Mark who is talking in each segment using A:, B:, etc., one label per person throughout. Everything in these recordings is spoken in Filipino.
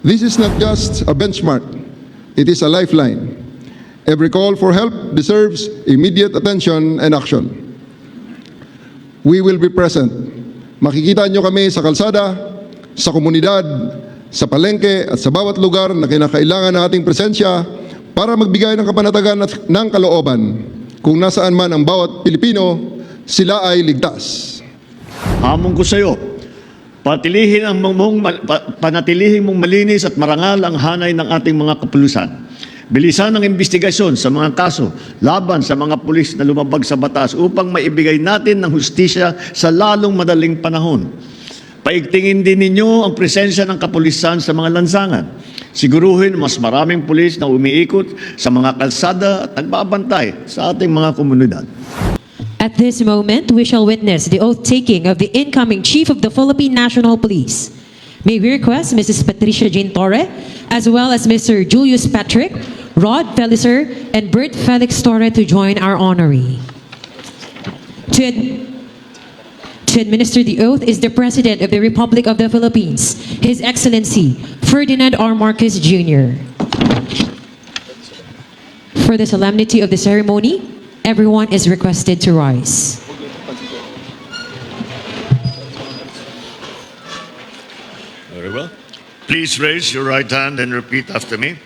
A: This is not just a benchmark, it is a lifeline. Every call for help deserves immediate attention and action. We will be present. Makikita nyo kami sa kalsada, sa komunidad, sa palengke at sa bawat lugar na kinakailangan ng ating presensya para magbigay ng kapanatagan at ng kalooban. Kung nasaan man ang bawat Pilipino, sila ay ligtas.
B: Hamon ko sa iyo, panatilihin mong malinis at marangal ang hanay ng ating mga kapulisan. Bilisan ang investigasyon sa mga kaso laban sa mga pulis na lumabag sa batas upang maibigay natin ng hustisya sa lalong madaling panahon. Paigtingin din ninyo ang presensya ng kapulisan sa mga lansangan. Siguruhin mas maraming pulis na umiikot sa mga kalsada at nagbabantay sa ating mga komunidad.
C: At this moment, we shall witness the oath-taking of the incoming Chief of the Philippine National Police. May we request Mrs. Patricia Jane TORRE, as well as Mr. Julius Patrick, Rod Felicer, and Bert Felix TORRE to join our honoree. To administer the oath is the President of the Republic of the Philippines, His Excellency Ferdinand R. Marcos Jr. For the solemnity of the ceremony, everyone is requested to rise.
B: Very well. Please raise your right hand and repeat after me.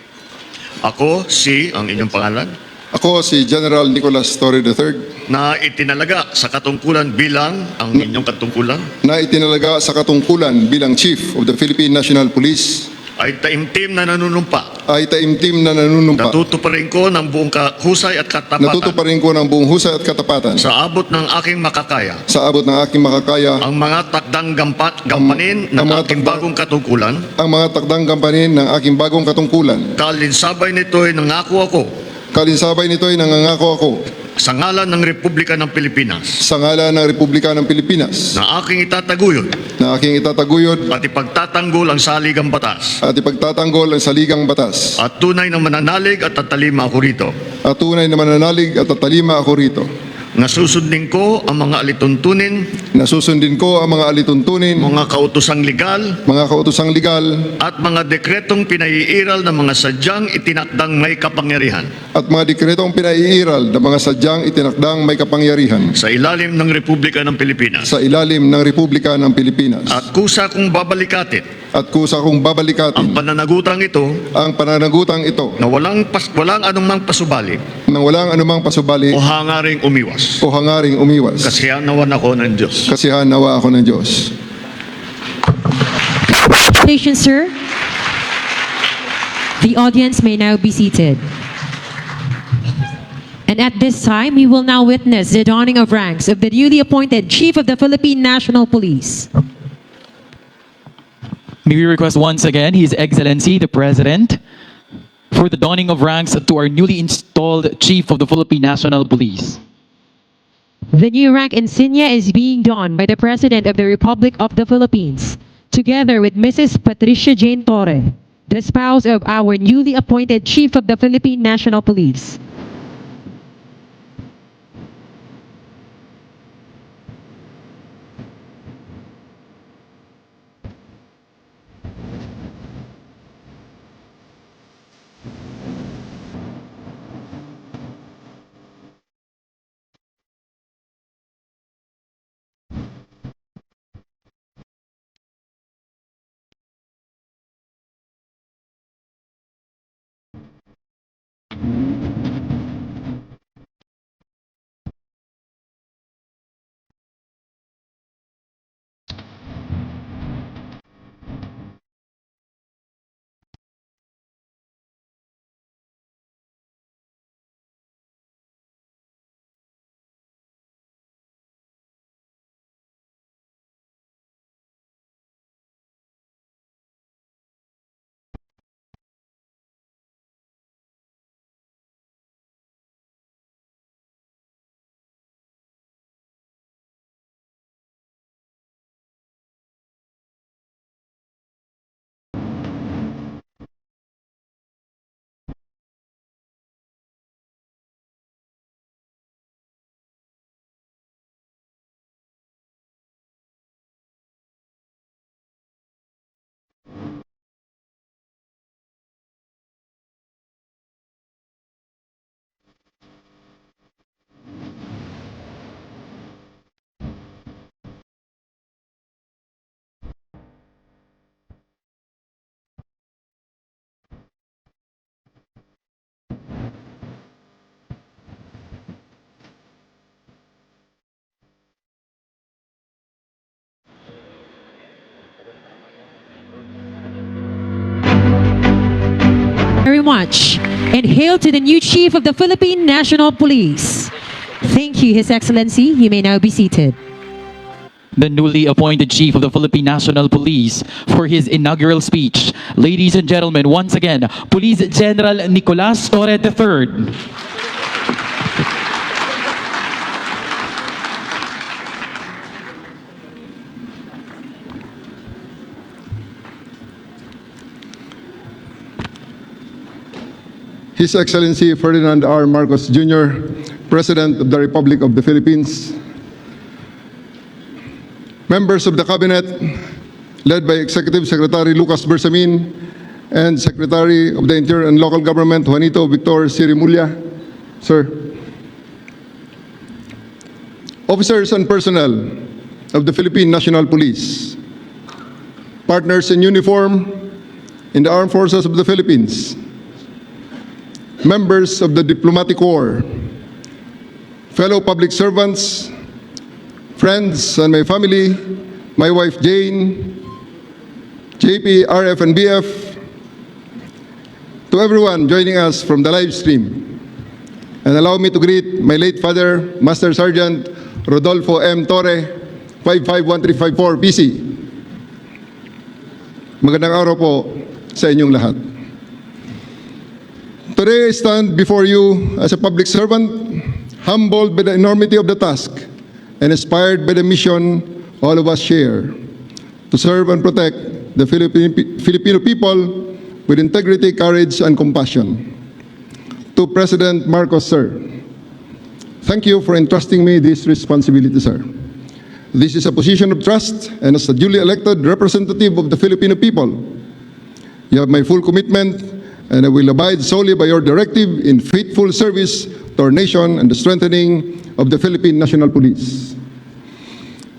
B: Ako, ang inyong pangalan,
A: Ako si General Nicolas Torre III
B: na itinalaga sa katungkulan bilang ang inyong katungkulan,
A: na itinalaga sa katungkulan bilang Chief of the Philippine National Police
B: ay taimtim na nanunumpa. Natutuparin ko ng buong husay at katapatan
A: Natutuparin ko ng buong husay at katapatan
B: sa abot ng aking makakaya
A: sa abot ng aking makakaya
B: ang mga takdang gampanin ng aking bagong katungkulan.
A: ang mga takdang gampanin ng aking bagong katungkulan.
B: Kalinsabay nito ay
A: Kalinsabay nito ay nangangako ako
B: sa ngalan ng Republika ng Pilipinas
A: sa ngalan ng Republika ng Pilipinas
B: na aking itataguyod
A: na aking itataguyod
B: at ipagtatanggol ang saligang batas
A: at ipagtatanggol ang saligang batas
B: at tunay na mananalig at tatalima ako rito.
A: at tunay na mananalig at tatalima ako rito.
B: Nasusundin ko ang mga alituntunin,
A: Nasusundin ko ang mga alituntunin,
B: mga kautosang legal
A: mga kautosang legal
B: at mga dekretong pinaiiral ng mga sadyang itinakdang may kapangyarihan
A: at mga dekretong pinaiiral ng mga sadyang itinakdang may kapangyarihan
B: sa ilalim ng Republika ng Pilipinas.
A: sa ilalim ng Republika ng Pilipinas.
B: At kusa kong babalikatin
A: At kusa kong babalikatin
B: ang pananagutang ito
A: ang pananagutang ito
B: na walang anumang pasubali
A: nang walang anumang pasubali
B: o hangaring umiwas.
A: o hangaring umiwas.
B: Kasihan nawa ako ng Diyos.
A: Kasihan nawa ako ng Diyos.
C: Congratulations, sir. The audience may now be seated. And at this time, we will now witness the donning of ranks of the newly appointed Chief of the Philippine National Police.
D: May we request once again His Excellency the President for the donning of ranks to our newly installed Chief of the Philippine National Police.
C: The new rank insignia is being donned by the President of the Republic of the Philippines, together with Mrs. Patricia Jane TORRE, the spouse of our newly appointed Chief of the Philippine National Police. very much. And hail to the new Chief of the Philippine National Police. Thank you, His Excellency. You may now be seated.
D: The newly appointed Chief of the Philippine National Police for his inaugural speech. Ladies and gentlemen, once again, Police General Nicolas Torre III.
A: His Excellency Ferdinand R. Marcos Jr., President of the Republic of the Philippines, members of the Cabinet, led by Executive Secretary Lucas Bersamin and Secretary of the Interior and Local Government Juanito Victor Sirimulla, sir, officers and personnel of the Philippine National Police, partners in uniform in the Armed Forces of the Philippines, members of the Diplomatic Corps, fellow public servants, friends and my family, my wife Jane, JP, RF and BF, to everyone joining us from the live stream. And allow me to greet my late father, Master Sergeant Rodolfo M. Torre, 551354 PC. Magandang araw po sa inyong lahat. Today I stand before you as a public servant, humbled by the enormity of the task and inspired by the mission all of us share, to serve and protect the Filipino people with integrity, courage, and compassion. To President Marcos, sir, thank you for entrusting me this responsibility, sir. This is a position of trust, and as a duly elected representative of the Filipino people, you have my full commitment, and I will abide solely by your directive in faithful service to our nation and the strengthening of the Philippine National Police.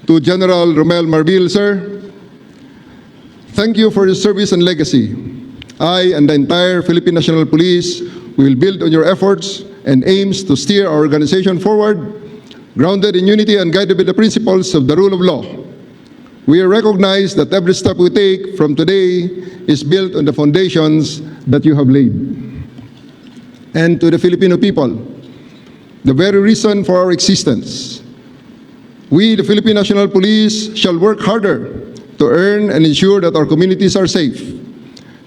A: To General Romel Marbil, sir, thank you for your service and legacy. I and the entire Philippine National Police will build on your efforts and aims to steer our organization forward, grounded in unity and guided by the principles of the rule of law. We recognize that every step we take from today is built on the foundations that you have laid. And to the Filipino people, the very reason for our existence, we, the Philippine National Police, shall work harder to earn and ensure that our communities are safe.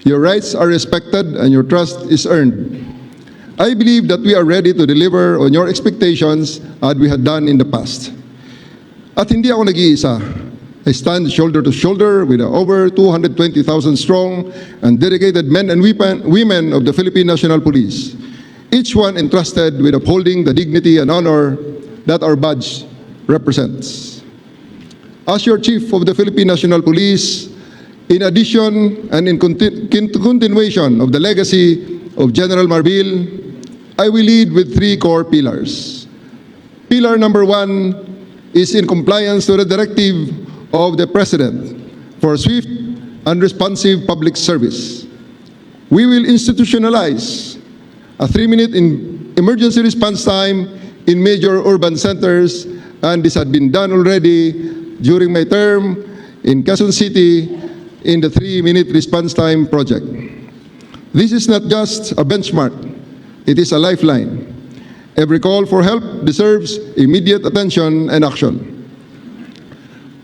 A: Your rights are respected and your trust is earned. I believe that we are ready to deliver on your expectations as we had done in the past. At hindi ako nag-iisa. I stand shoulder to shoulder with the over 220,000 strong and dedicated men and women of the Philippine National Police, each one entrusted with upholding the dignity and honor that our badge represents. As your Chief of the Philippine National Police, in addition and in continuation of the legacy of General Marbil, I will lead with three core pillars. Pillar number one is in compliance to the directive of the President for swift and responsive public service. We will institutionalize a 3-minute emergency response time in major urban centers, and this had been done already during my term in Quezon City in the 3-minute response time project. This is not just a benchmark, it is a lifeline. Every call for help deserves immediate attention and action.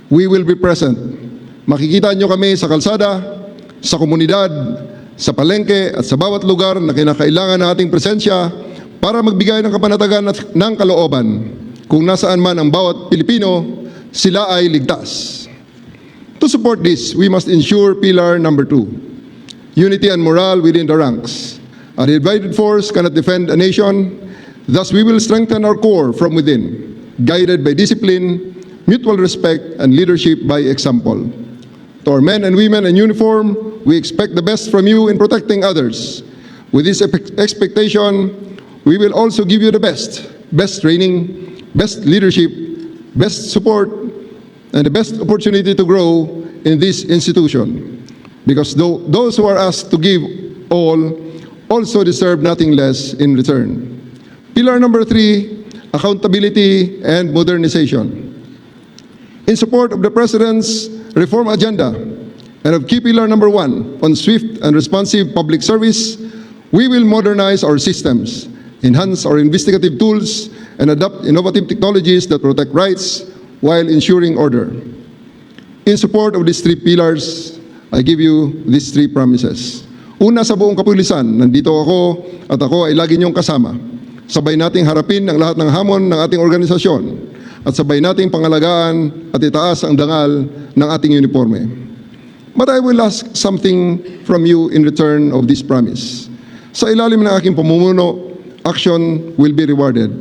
A: We will be present. Makikita nyo kami sa kalsada, sa komunidad, sa palengke at sa bawat lugar na kinakailangan ng ating presensya para magbigay ng kapanatagan at ng kalooban. Kung nasaan man ang bawat Pilipino, sila ay ligtas. To support this, we must ensure pillar number 2, unity and morale within the ranks. A divided force cannot defend a nation, thus we will strengthen our core from within, guided by discipline, mutual respect, and leadership by example. To our men and women in uniform, we expect the best from you in protecting others. With this expectation, we will also give you the best training, best leadership, best support, and the best opportunity to grow in this institution. Because those who are asked to give all also deserve nothing less in return. Pillar number 3, accountability and modernization. In support of the President's reform agenda and of key pillar number 1 on swift and responsive public service, We will modernize our systems, enhance our investigative tools, and adopt innovative technologies that protect rights while ensuring order. In support of these three pillars, I give you these three promises. Una, sa buong Kapulisan, nandito ako at ako ay lagi niyong kasama. Sabay nating harapin ang lahat ng hamon ng ating organisasyon at sabay nating pangalagaan at itaas ang dangal ng ating uniforme. But I will ask something from you in return of this promise. Sa ilalim ng aking pamumuno, action will be rewarded.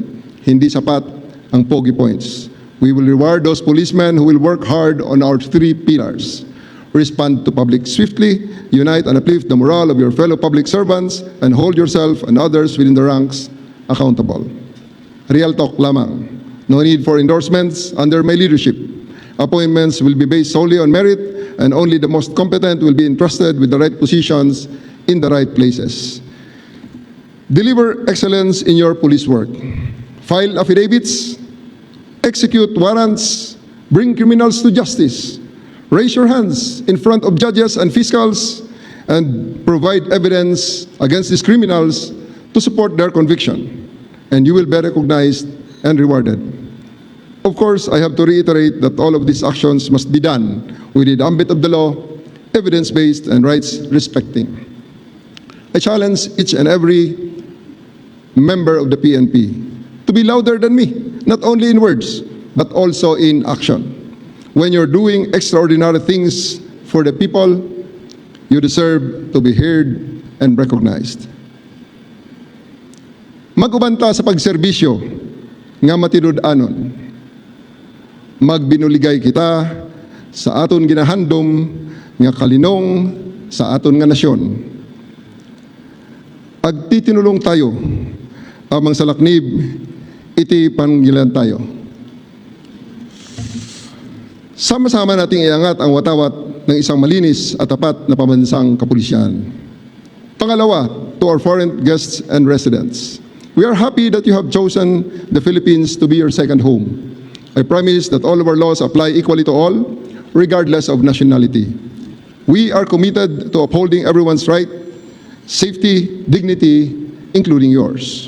A: Hindi sapat ang pogi points. We will reward those policemen who will work hard on our three pillars. Respond to public swiftly, unite and uplift the morale of your fellow public servants, and hold yourself and others within the ranks accountable. Real talk lamang. No need for endorsements under my leadership. Appointments will be based solely on merit, and only the most competent will be entrusted with the right positions in the right places. Deliver excellence in your police work. File affidavits, execute warrants, bring criminals to justice, raise your hands in front of judges and fiscals, and provide evidence against these criminals to support their conviction, and you will be recognized and rewarded. Of course, I have to reiterate that all of these actions must be done within the ambit of the law, evidence-based, and rights-respecting. I challenge each and every member of the PNP to be louder than me, not only in words, but also in action. When you're doing extraordinary things for the people, you deserve to be heard and recognized. Magubanta sa pagserbisyo nga matinud-anon. Magbinuligay kita sa aton ginahandom nga kalinong sa aton nga nasyon. Agtitinulong tayo amang salaknib iti panggilan tayo. Sama-sama nating iangat ang watawat ng isang malinis at tapat na pambansang kapulisyan. Pangalawa, to our foreign guests and residents, we are happy that you have chosen the Philippines to be your second home. I promise that all of our laws apply equally to all, regardless of nationality. We are committed to upholding everyone's right, safety, dignity, including yours.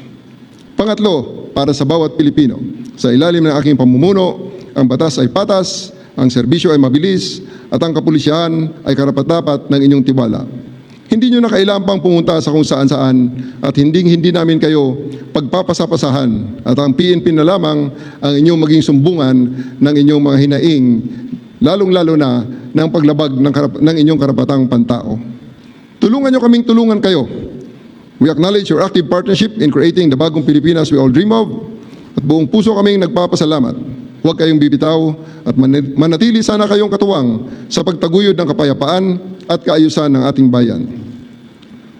A: Pangatlo, para sa bawat Pilipino, sa ilalim ng aking pamumuno, ang batas ay patas, ang serbisyo ay mabilis, at ang kapulisyahan ay karapat-dapat ng inyong tiwala. Hindi nyo na kailangan pang pumunta sa kung saan-saan at hindi namin kayo pagpapasapasahan at ang PNP na lamang ang inyong maging sumbungan ng inyong mga hinaing, lalong-lalo na ng paglabag ng inyong karapatang pantao. Tulungan nyo kaming tulungan kayo. We acknowledge your active partnership in creating the bagong Pilipinas we all dream of at buong puso kaming nagpapasalamat. Huwag kayong bibitaw at manatili sana kayong katuwang sa pagtaguyod ng kapayapaan at kaayusan ng ating bayan.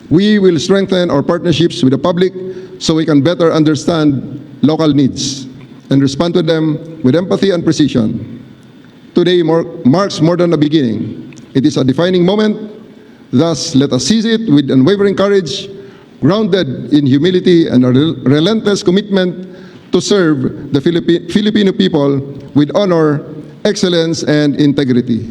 A: We will strengthen our partnerships with the public so we can better understand local needs and respond to them with empathy and precision. Today marks more than a beginning. It is a defining moment. Thus, let us seize it with unwavering courage, grounded in humility and a relentless commitment to serve the Filipino people with honor, excellence, and integrity.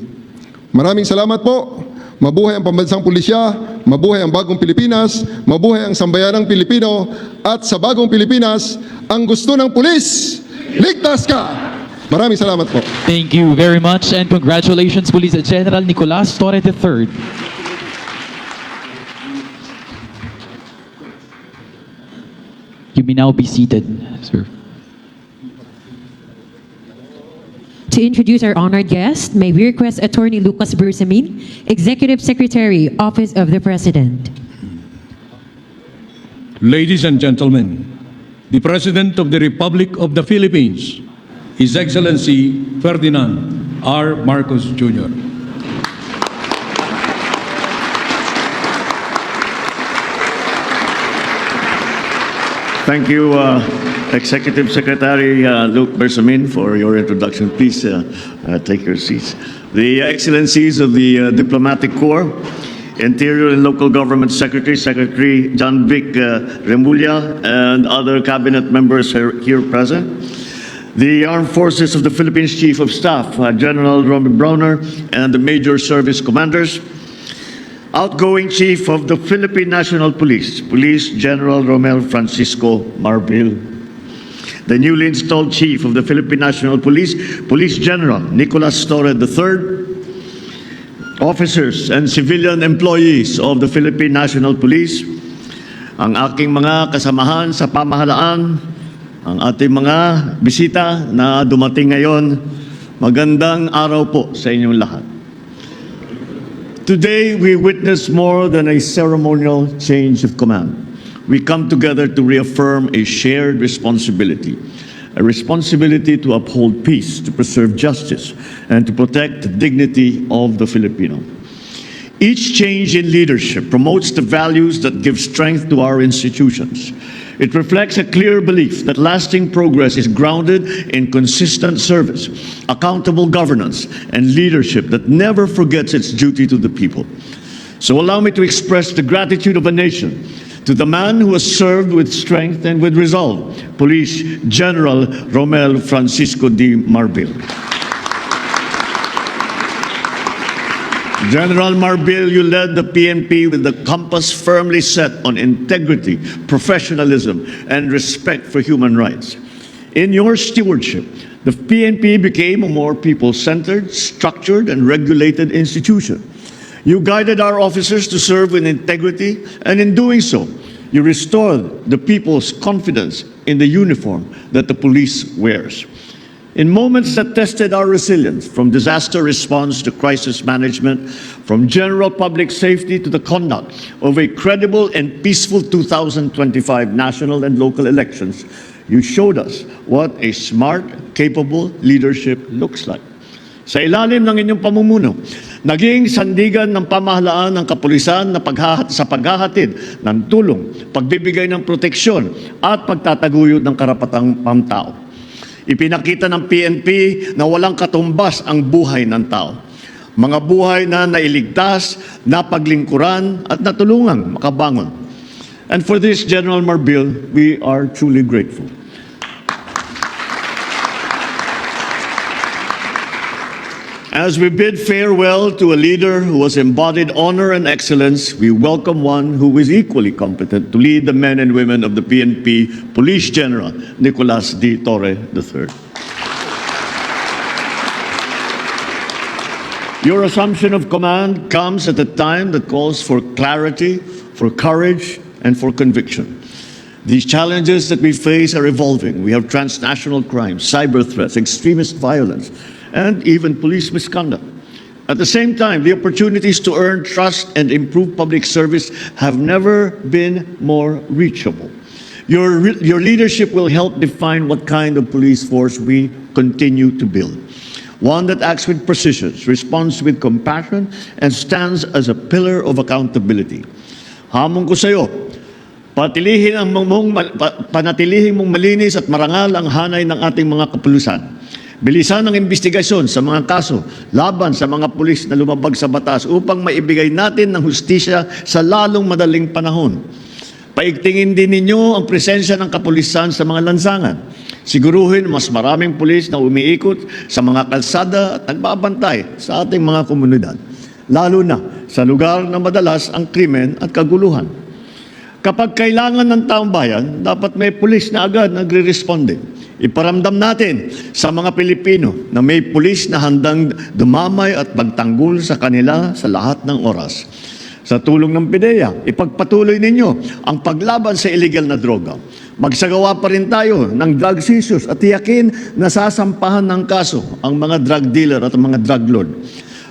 A: Maraming salamat po. Mabuhay ang pambansang pulisya, mabuhay ang bagong Pilipinas, mabuhay ang sambayanang Pilipino, at sa bagong Pilipinas, ang gusto ng pulis, ligtas ka! Maraming salamat po.
D: Thank you very much and congratulations, Police General Nicolas Torre III. You may now be seated, sir.
C: To introduce our honored guest, may we request Attorney Lucas Bersamin, Executive Secretary, Office of the President.
E: Ladies and gentlemen, the President of the Republic of the Philippines, His Excellency Ferdinand R. Marcos Jr.
B: Thank you, Executive Secretary Luke Bersamin, for your introduction. Please take your seats. The Excellencies of the Diplomatic Corps, Interior and Local Government Secretary, Secretary John Vic Remulla, and other cabinet members here present. The Armed Forces of the Philippines Chief of Staff, General Romy Browner, and the Major Service Commanders. Outgoing Chief of the Philippine National Police, Police General Romel Francisco Marbil. The newly installed Chief of the Philippine National Police, Police General Nicolas Torre III. Officers and civilian employees of the Philippine National Police, ang aking mga kasamahan sa pamahalaan, ang ating mga bisita na dumating ngayon, magandang araw po sa inyong lahat. Today, we witness more than a ceremonial change of command. We come together to reaffirm a shared responsibility, a responsibility to uphold peace, to preserve justice, and to protect the dignity of the Filipino. Each change in leadership promotes the values that give strength to our institutions. It reflects a clear belief that lasting progress is grounded in consistent service, accountable governance, and leadership that never forgets its duty to the people. So allow me to express the gratitude of a nation to the man who has served with strength and with resolve, Police General Romel Francisco D. Marbil. General Marbil, you led the PNP with the compass firmly set on integrity, professionalism, and respect for human rights. In your stewardship, the PNP became a more people-centered, structured, and regulated institution. You guided our officers to serve with integrity, and in doing so, you restored the people's confidence in the uniform that the police wears. In moments that tested our resilience, from disaster response to crisis management, from general public safety to the conduct of a credible and peaceful 2025 national and local elections, you showed us what a smart, capable leadership looks like. Sa ilalim ng inyong pamumuno, naging sandigan ng pamahalaan ng kapulisan na sa paghahatid ng tulong, pagbibigay ng proteksyon at pagtataguyod ng karapatang pamtao. Ipinakita ng PNP na walang katumbas ang buhay ng tao. Mga buhay na nailigtas, napaglingkuran at natulungang makabangon. And for this, General Marbil, we are truly grateful. As we bid farewell to a leader who has embodied honor and excellence, we welcome one who is equally competent to lead the men and women of the PNP, Police General Nicolas D. Torre III. Your assumption of command comes at a time that calls for clarity, for courage, and for conviction. These challenges that we face are evolving. We have transnational crime, cyber threats, extremist violence, and even police misconduct. At the same time, the opportunities to earn trust and improve public service have never been more reachable. Your leadership will help define what kind of police force we continue to build. One that acts with precision, responds with compassion, and stands as a pillar of accountability. Hamon ko sa iyo, panatilihin mong malinis at marangal ang hanay ng ating mga kapulisan. Bilisan ang investigasyon sa mga kaso laban sa mga pulis na lumabag sa batas upang maibigay natin ng hustisya sa lalong madaling panahon. Paigtingin din ninyo ang presensya ng kapulisan sa mga lansangan. Siguruhin mas maraming pulis na umiikot sa mga kalsada at nagbabantay sa ating mga komunidad, lalo na sa lugar na madalas ang krimen at kaguluhan. Kapag kailangan ng taong bayan, dapat may pulis na agad nagre-responde. Iparamdam natin sa mga Pilipino na may pulis na handang dumamay at magtanggol sa kanila sa lahat ng oras. Sa tulong ng PDEA, ipagpatuloy ninyo ang paglaban sa illegal na droga. Magsagawa pa rin tayo ng drug seizures at tiyakin na sasampahan ng kaso ang mga drug dealer at mga drug lord.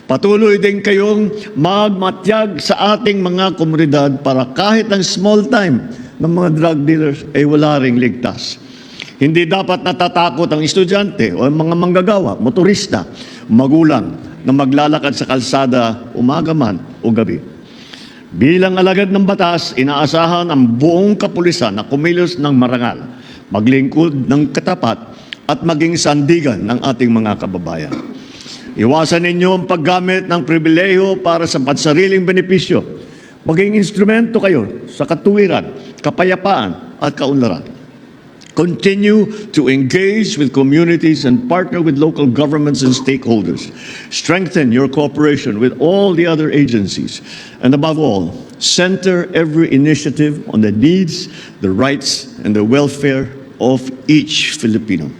B: Patuloy din kayong magmatyag sa ating mga komunidad para kahit ang small time ng mga drug dealers ay wala ring ligtas. Hindi dapat natatakot ang estudyante o ang mga manggagawa, motorista, magulang na maglalakad sa kalsada umaga man o gabi. Bilang alagad ng batas, inaasahan ang buong kapulisan na kumilos ng marangal, maglingkod ng katapat at maging sandigan ng ating mga kababayan. Iwasan ninyo ang paggamit ng pribilehiyo para sa pansariling benepisyo. Maging instrumento kayo sa katuwiran, kapayapaan at kaunlaran. Continue to engage with communities and partner with local governments and stakeholders. Strengthen your cooperation with all the other agencies. And above all, center every initiative on the needs, the rights, and the welfare of each Filipino.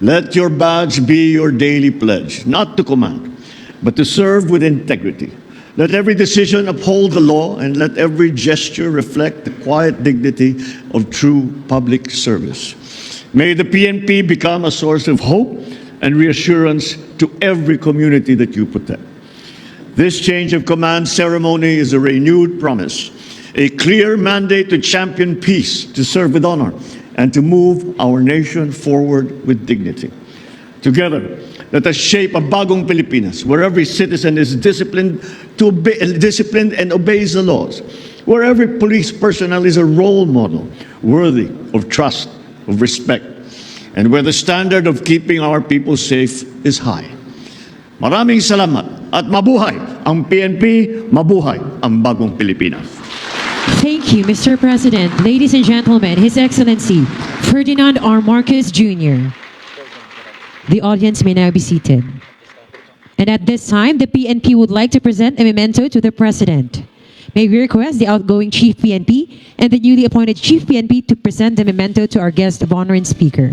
B: Let your badge be your daily pledge, not to command, but to serve with integrity. Let every decision uphold the law, and let every gesture reflect the quiet dignity of true public service. May the PNP become a source of hope and reassurance to every community that you protect. This change of command ceremony is a renewed promise, a clear mandate to champion peace, to serve with honor, and to move our nation forward with dignity. Together, let us shape a bagong Pilipinas where every citizen is disciplined and obeys the laws, where every police personnel is a role model worthy of trust, of respect, and where the standard of keeping our people safe is high. Maraming salamat at mabuhay ang PNP, mabuhay ang bagong Pilipinas.
C: Thank you, Mr. President. Ladies and gentlemen, His Excellency Ferdinand R. Marcos Jr. The audience may now be seated. And at this time, the PNP would like to present a memento to the President. May we request the outgoing Chief PNP and the newly appointed Chief PNP to present the memento to our guest of honor and speaker.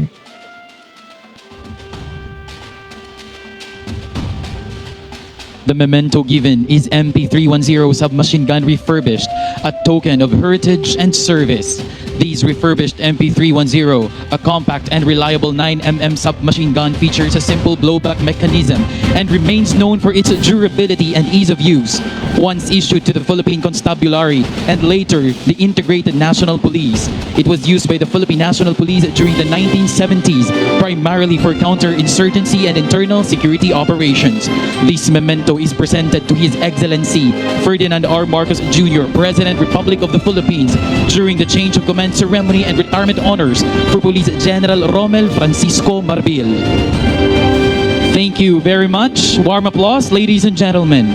D: The memento given is MP310 submachine gun refurbished, a token of heritage and service. These refurbished MP310, a compact and reliable 9mm submachine gun, features a simple blowback mechanism and remains known for its durability and ease of use. Once issued to the Philippine Constabulary and later the Integrated National Police, it was used by the Philippine National Police during the 1970s, primarily for counterinsurgency and internal security operations. This memento is presented to His Excellency Ferdinand R. Marcos Jr., President, Republic of the Philippines, during the change of command ceremony and retirement honors for Police General Romel Francisco Marbil. Thank you very much. Warm applause, ladies and gentlemen.